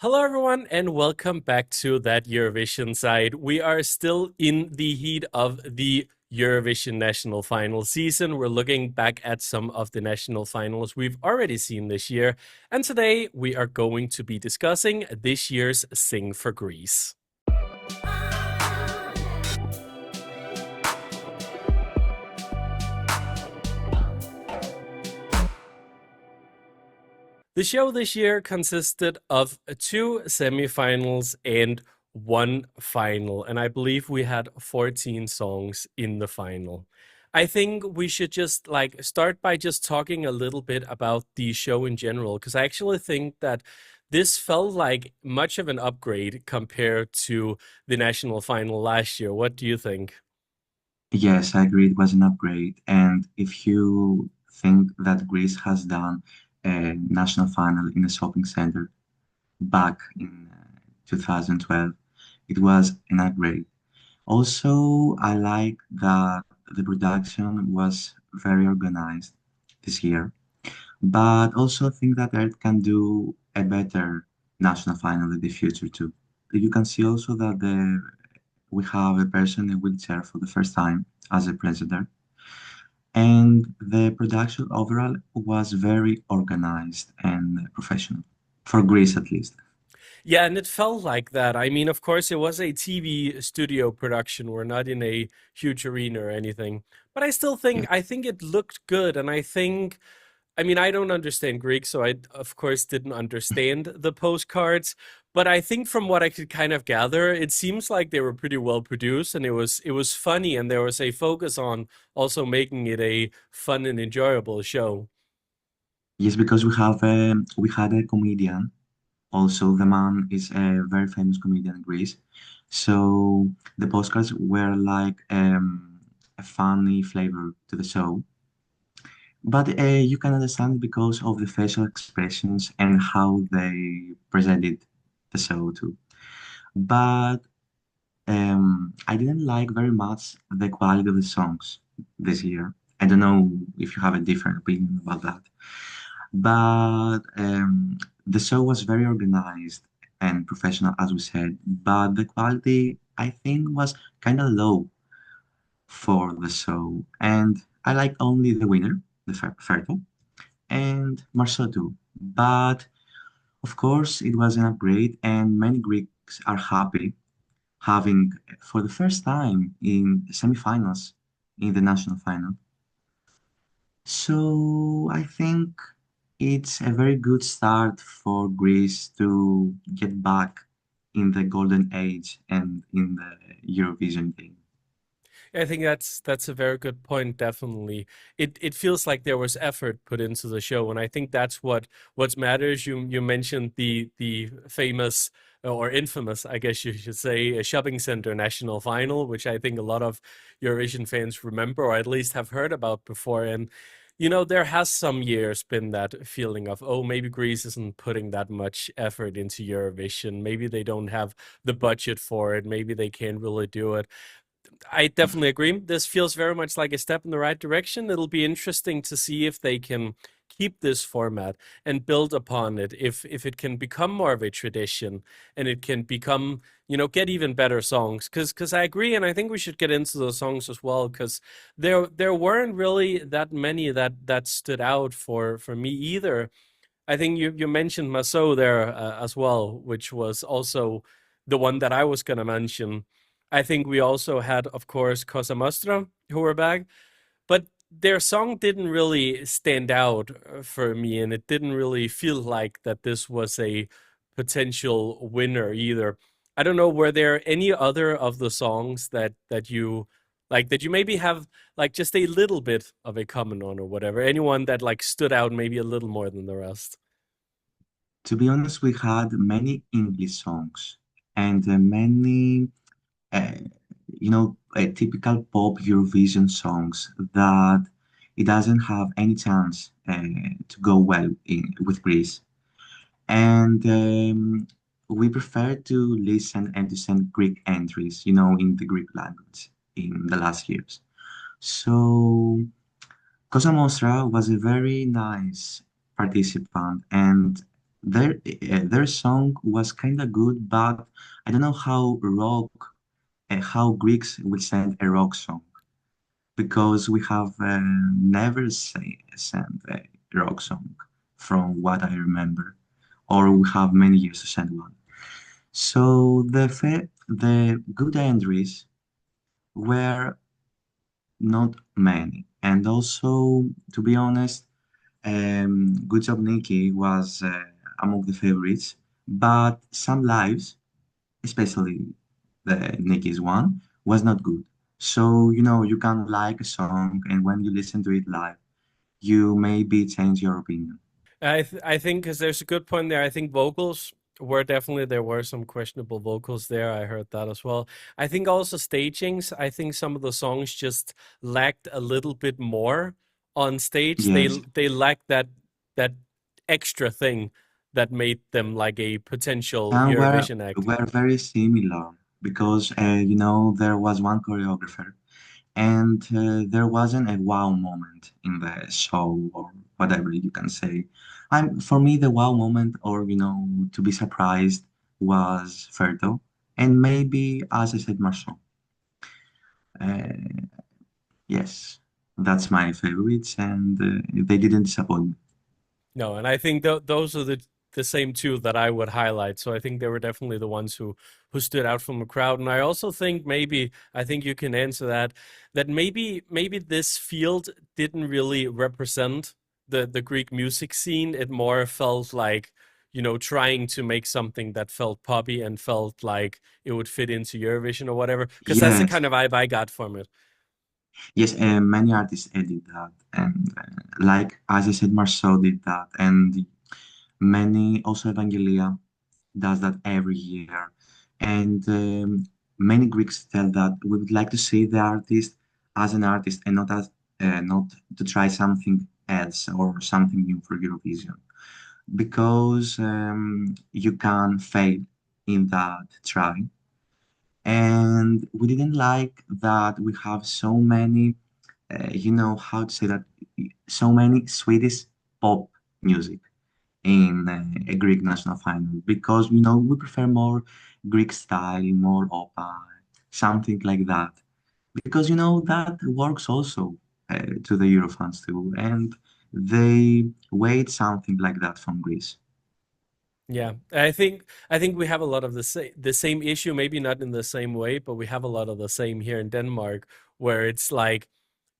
Hello, everyone, and welcome back to that Eurovision side. We are still in the heat of the Eurovision national final season. We're looking back at some of the national finals we've already seen this year. And today we are going to be discussing this year's Sing for Greece. The show this year consisted of two semifinals and one final, and I believe we had 14 songs in the final. I think we should just start by just talking a little bit about the show in general, because I actually think that this felt like much of an upgrade compared to the national final last year. What do you think? Yes, I agree. It was an upgrade. And if you think that Greece has done a national final in a shopping center back in 2012, it was an upgrade. Also, I like that the production was very organized this year, but also think that Earth can do a better national final in the future too. You can see also that we have a person in a wheelchair for the first time as a president, and the production overall was very organized and professional, for Greece at least. Yeah, and it felt like that. I mean, of course, it was a TV studio production. We're not in a huge arena or anything. But I still think Yeah. I think it looked good, and I mean, I don't understand Greek, so I of course didn't understand the postcards, but I think from what I could kind of gather, it seems like they were pretty well produced, and it was funny, and there was a focus on also making it a fun and enjoyable show. Yes, because we had a comedian. Also, the man is a very famous comedian in Greece. So the postcards were like a funny flavor to the show. But you can understand because of the facial expressions and how they presented the show too. But I didn't like very much the quality of the songs this year. I don't know if you have a different opinion about that. But the show was very organized and professional, as we said. But the quality, I think, was kind of low for the show. And I like only the winner, the Ferto, and Marceau too. But of course, it was an upgrade, and many Greeks are happy having, for the first time in semifinals in the national final. So I think it's a very good start for Greece to get back in the golden age and in the Eurovision game. I think that's a very good point. Definitely, it feels like there was effort put into the show, and I think that's what matters. You mentioned the famous or infamous, I guess you should say, a shopping center national final, which I think a lot of Eurovision fans remember or at least have heard about before. And there has some years been that feeling of, oh, maybe Greece isn't putting that much effort into Eurovision. Maybe they don't have the budget for it. Maybe they can't really do it. I definitely agree. This feels very much like a step in the right direction. It'll be interesting to see if they can keep this format and build upon it. If it can become more of a tradition and it can become, get even better songs. Because I agree, and I think we should get into those songs as well. Because there weren't really that many that stood out for me either. I think you mentioned Maso there as well, which was also the one that I was gonna mention. I think we also had, of course, Cosa Nostra, who were back, but their song didn't really stand out for me, and it didn't really feel like that this was a potential winner either. I don't know, were there any other of the songs that you like that you maybe have like just a little bit of a comment on or whatever? Anyone that like stood out maybe a little more than the rest? To be honest, we had many English songs and many, uh, typical pop Eurovision songs that it doesn't have any chance to go well with Greece. And we prefer to listen and to send Greek entries, in the Greek language in the last years. So Cosa Mostra was a very nice participant, and their song was kind of good, but I don't know how Greeks will send a rock song because we have never sent a rock song from what I remember, or we have many years to send one. So the good entries were not many, and also to be honest, Good Job Nikki was among the favorites, but some lives, especially the Nicki's one, was not good. So, you can like a song, and when you listen to it live, you maybe change your opinion. I think because there's a good point there. I think vocals were definitely there were some questionable vocals there. I heard that as well. I think also stagings. I think some of the songs just lacked a little bit more on stage. Yes, They lacked that extra thing that made them like a potential some were Eurovision act. were very similar because there was one choreographer and there wasn't a wow moment in the show or whatever you can say. For me, the wow moment or to be surprised was Ferto and maybe, as I said, Marceau. Uh, yes, that's my favorites, and they didn't disappoint me. No, and I think those are the same two that I would highlight. So I think they were definitely the ones who stood out from the crowd. And I also think maybe I think you can answer that maybe this field didn't really represent the Greek music scene. It more felt like trying to make something that felt poppy and felt like it would fit into Eurovision or whatever. Because that's the Yes, kind of vibe I got from it. yes, many artists did that, and like as I said, Marceau did that, and many also Evangelia does that every year. And many Greeks tell that we would like to see the artist as an artist and not to try something else or something new for Eurovision because you can fail in that try. And we didn't like that we have so many, how to say that, so many Swedish pop music in a Greek national final because we prefer more Greek style, more opera, something like that. Because that works also to the Eurofans too, and they wait something like that from Greece. Yeah, I think we have a lot of the same issue, maybe not in the same way, but we have a lot of the same here in Denmark, where it's like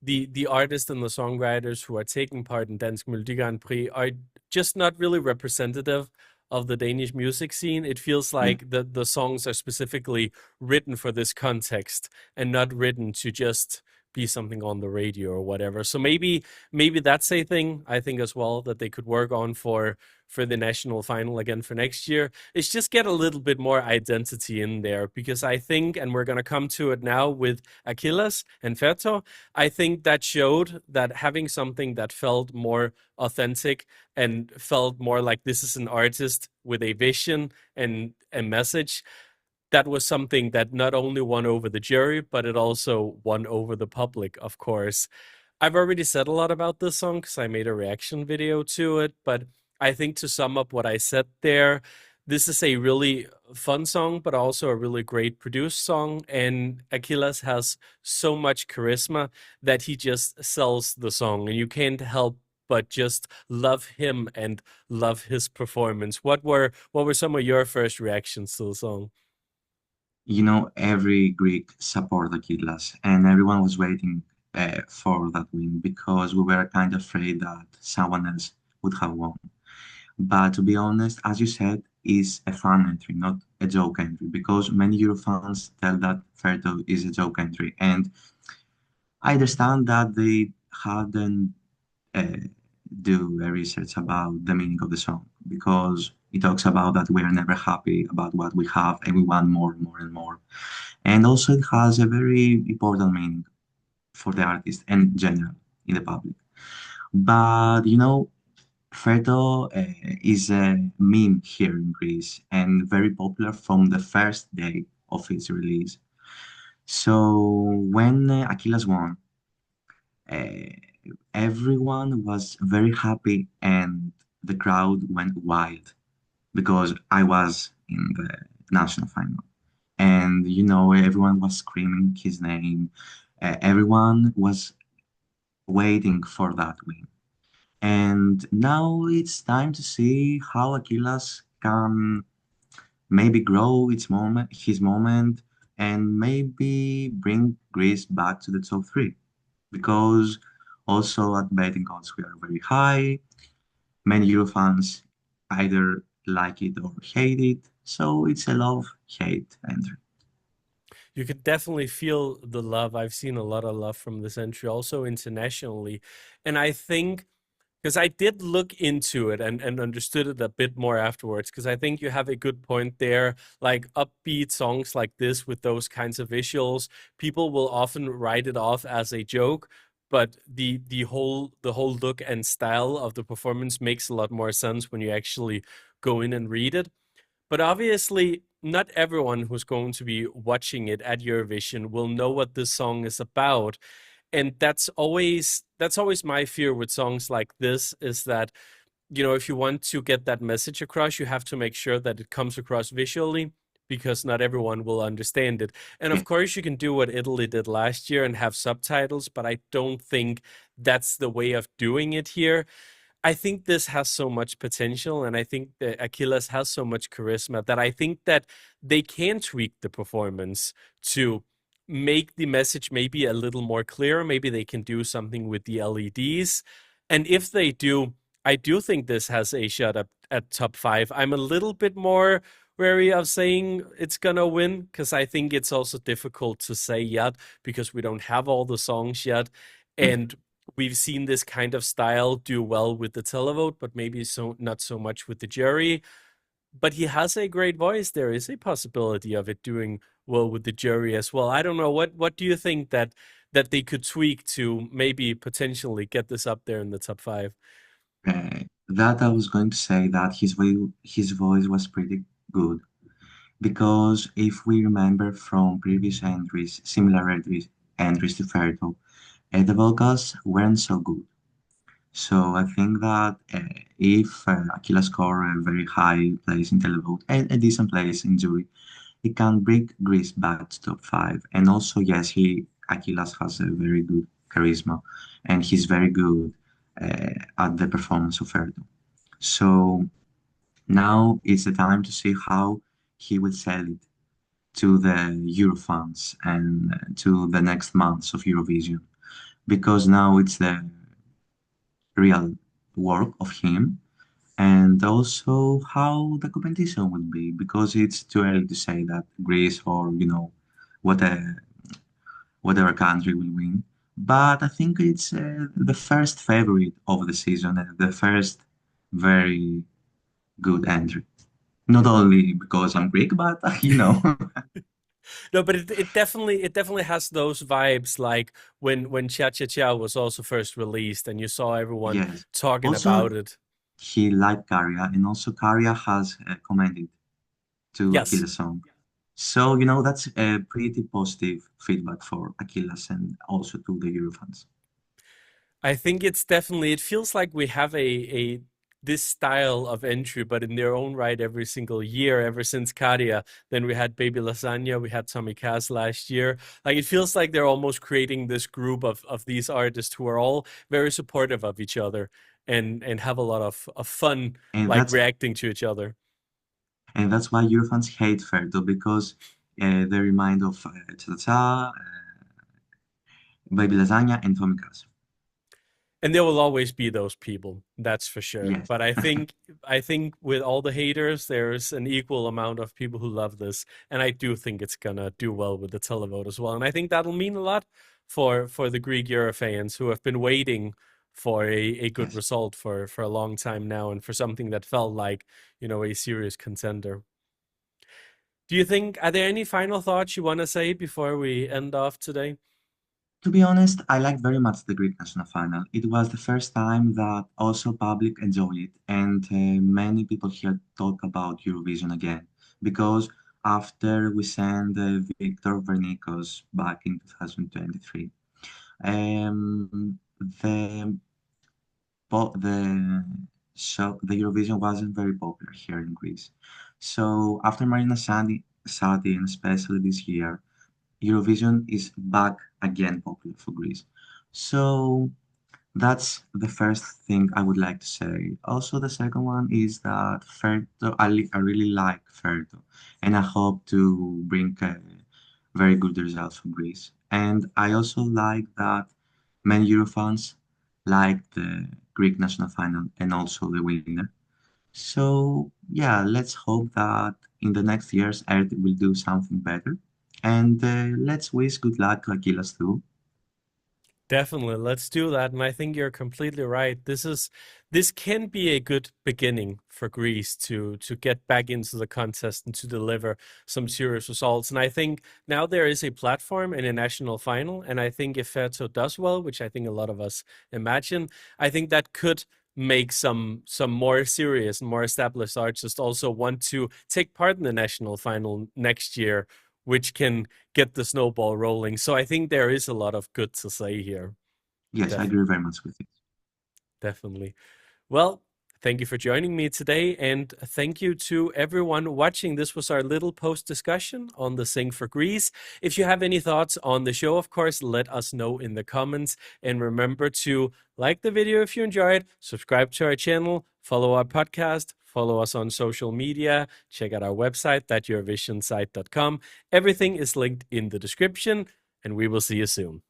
the artists and the songwriters who are taking part in Dansk Melodi Grand Prix are just not really representative of the Danish music scene. It feels Yeah. like the songs are specifically written for this context and not written to just be something on the radio or whatever. So maybe that's a thing I think as well that they could work on for the national final again for next year is just get a little bit more identity in there because I think, and we're going to come to it now with Akylas and Ferto, I think that showed that having something that felt more authentic and felt more like this is an artist with a vision and a message, that was something that not only won over the jury, but it also won over the public, of course. I've already said a lot about this song because I made a reaction video to it, but I think to sum up what I said there, this is a really fun song, but also a really great produced song. And Akylas has so much charisma that he just sells the song, and you can't help but just love him and love his performance. What were some of your first reactions to the song? Every Greek supported Akylas, and everyone was waiting for that win because we were kind of afraid that someone else would have won. But to be honest, as you said, is a fun entry, not a joke entry, because many Euro fans tell that Ferto is a joke entry. And I understand that they hadn't uh, do a research about the meaning of the song, because it talks about that we are never happy about what we have and we want more and more and more. And also it has a very important meaning for the artist and general in the public. But Ferto is a meme here in Greece and very popular from the first day of its release. So when Akylas won, uh, everyone was very happy and the crowd went wild. because I was in the national final. And everyone was screaming his name. Everyone was waiting for that win. And now it's time to see how Akylas can maybe grow his moment, and maybe bring Greece back to the top three. Because also at betting odds we are very high. Many Euro fans either like it or hate it, so it's a love-hate entry. You could definitely feel the love. I've seen a lot of love from this entry, also internationally. And I think because I did look into it and understood it a bit more afterwards, because I think you have a good point there. Like upbeat songs like this with those kinds of visuals, people will often write it off as a joke, but the whole look and style of the performance makes a lot more sense when you actually go in and read it. But obviously, not everyone who's going to be watching it at Eurovision will know what this song is about. And that's always my fear with songs like this, is that, if you want to get that message across, you have to make sure that it comes across visually, because not everyone will understand it. And of Yeah, course, you can do what Italy did last year and have subtitles, but I don't think that's the way of doing it here. I think this has so much potential, and I think that Akylas has so much charisma that I think that they can tweak the performance to make the message maybe a little more clear. Maybe they can do something with the LEDs. And if they do, I do think this has a shot up at top five. I'm a little bit more wary of saying it's gonna win, because I think it's also difficult to say yet, because we don't have all the songs yet. yeah. And we've seen this kind of style do well with the televote, but maybe so not so much with the jury. But he has a great voice. There is a possibility of it doing well with the jury as well. I don't know. What do you think that they could tweak to maybe potentially get this up there in the top five? That I was going to say that his voice was pretty good, because if we remember from previous entries, similar entries to Ferto, the vocals weren't so good. So I think that if Aquila score a very high place in televote and a decent place in jury, he can bring Greece back to top five. And also, yes, he Akylas has a very good charisma, and he's very good at the performance of Ferdo. So now is the time to see how he will sell it to the Eurofans and to the next months of Eurovision, because now it's the real work of him, and also how the competition will be, because it's too early to say that Greece or what whatever country will win. But I think it's the first favorite of the season and the first very good entry. Not only because I'm Greek, but No, but it definitely has those vibes, like when Cha Cha Cha was also first released and you saw everyone yes. talking Also, about it. he liked Karia, and also Karia has commented to Yes. Achilles' song. So, that's a pretty positive feedback for Achilles and also to the Eurofans. I think it feels like we have a this style of entry, but in their own right every single year, ever since Kadia. Then we had Baby Lasagna, we had Tommy Cass last year. Like it feels like they're almost creating this group of these artists who are all very supportive of each other and have a lot of fun, And like that's reacting to each other. and that's why Eurofans hate Ferto, because they remind of Cha Cha, Baby Lasagna, and Tommy Cass. And there will always be those people, that's for sure. Yes, But I think with all the haters, there's an equal amount of people who love this, and I do think it's gonna do well with the televote as well. And I think that'll mean a lot for the Greek Euro fans who have been waiting for a good yes. result for a long time now, and for something that felt like, a serious contender. Do you think, are there any final thoughts you want to say before we end off today? To be honest, I like very much the Greek national final. It was the first time that also public enjoyed it, and many people here talk about Eurovision again, because after we sent Victor Vernikos back in 2023, the the so the Eurovision wasn't very popular here in Greece. So after Marina Sati, and especially this year, Eurovision is back again popular for Greece. So that's the first thing I would like to say. Also, the second one is that Ferto, I really like Ferto, and I hope to bring very good results for Greece. And I also like that many Eurofans like the Greek national final and also the winner. So, yeah, let's hope that in the next years Earth will do something better. And let's wish good luck to Akylas too. Definitely, let's do that. And I think you're completely right. This can be a good beginning for Greece to get back into the contest and to deliver some serious results. And I think now there is a platform in a national final. And I think if Ferto does well, which I think a lot of us imagine, I think that could make some more serious and more established artists also want to take part in the national final next year, which can get the snowball rolling. So I think there is a lot of good to say here. Yes, I agree Definitely. very much with you. Definitely. Well, thank you for joining me today. And thank you to everyone watching. This was our little post discussion on the Sing for Greece. If you have any thoughts on the show, of course, let us know in the comments. And remember to like the video if you enjoyed, subscribe to our channel, follow our podcast, follow us on social media, check out our website, thateurovisionsite.com. Everything is linked in the description, and we will see you soon.